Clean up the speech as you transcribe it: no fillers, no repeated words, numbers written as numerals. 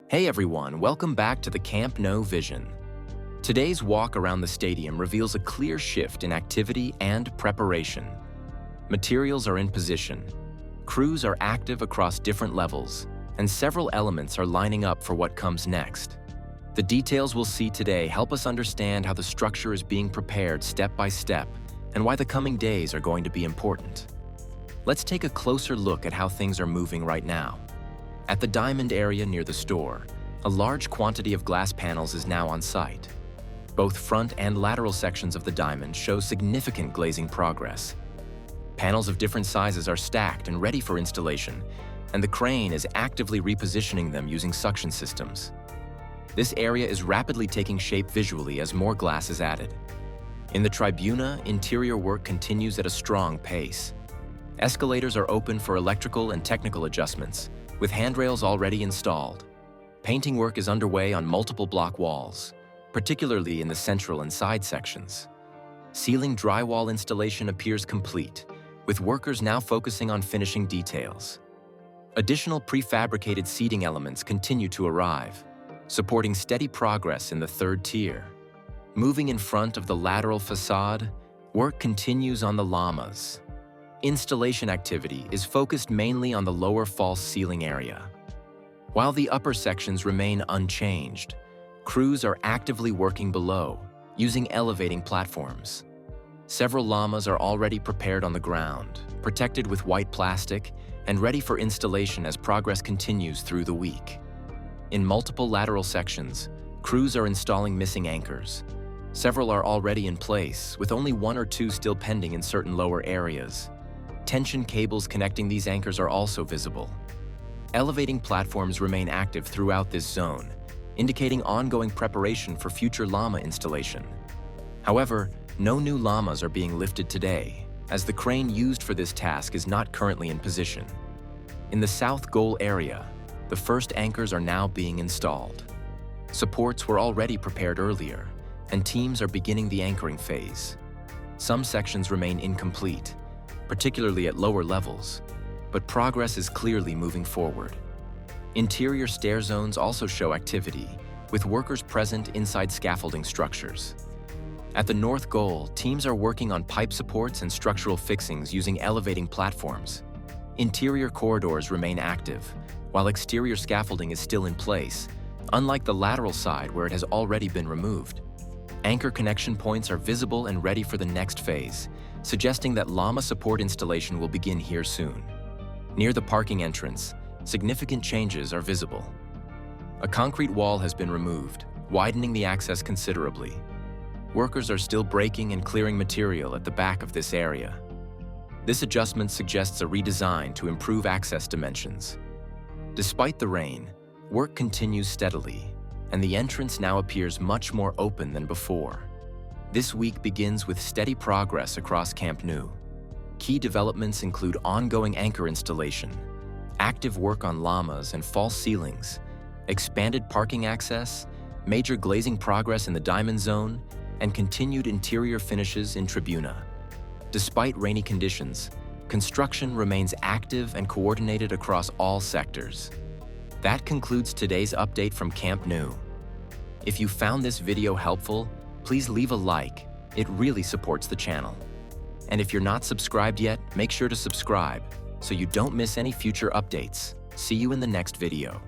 Hey everyone, welcome back to the Camp Nou Vision. Today's walk around the stadium reveals a clear shift in activity and preparation. Materials are in position, crews are active across different levels, and several elements are lining up for what comes next. The details we'll see today help us understand how the structure is being prepared step by step and why the coming days are going to be important. Let's take a closer look at how things are moving right now. At the diamond area near the store, a large quantity of glass panels is now on site. Both front and lateral sections of the diamond show significant glazing progress. Panels of different sizes are stacked and ready for installation, and the crane is actively repositioning them using suction systems. This area is rapidly taking shape visually as more glass is added. In the Tribuna, interior work continues at a strong pace. Escalators are open for electrical and technical adjustments, with handrails already installed. Painting work is underway on multiple block walls, particularly in the central and side sections. Ceiling drywall installation appears complete, with workers now focusing on finishing details. Additional prefabricated seating elements continue to arrive, supporting steady progress in the third tier. Moving in front of the lateral facade, work continues on the lamas. Installation activity is focused mainly on the lower false ceiling area. While the upper sections remain unchanged, crews are actively working below, using elevating platforms. Several lamas are already prepared on the ground, protected with white plastic, and ready for installation as progress continues through the week. In multiple lateral sections, crews are installing missing anchors. Several are already in place, with only one or two still pending in certain lower areas. Tension cables connecting these anchors are also visible. Elevating platforms remain active throughout this zone, indicating ongoing preparation for future lama installation. However, no new lamas are being lifted today, as the crane used for this task is not currently in position. In the south goal area, the first anchors are now being installed. Supports were already prepared earlier, and teams are beginning the anchoring phase. Some sections remain incomplete, particularly at lower levels, but progress is clearly moving forward. Interior stair zones also show activity, with workers present inside scaffolding structures. At the north goal, teams are working on pipe supports and structural fixings using elevating platforms. Interior corridors remain active, while exterior scaffolding is still in place, unlike the lateral side where it has already been removed. Anchor connection points are visible and ready for the next phase, suggesting that lama support installation will begin here soon. Near the parking entrance, significant changes are visible. A concrete wall has been removed, widening the access considerably. Workers are still breaking and clearing material at the back of this area. This adjustment suggests a redesign to improve access dimensions. Despite the rain, work continues steadily, and the entrance now appears much more open than before. This week begins with steady progress across Camp Nou. Key developments include ongoing anchor installation, active work on lamas and false ceilings, expanded parking access, major glazing progress in the diamond zone, and continued interior finishes in Tribuna. Despite rainy conditions, construction remains active and coordinated across all sectors. That concludes today's update from Camp Nou. If you found this video helpful, please leave a like. It really supports the channel. And if you're not subscribed yet, make sure to subscribe so you don't miss any future updates. See you in the next video.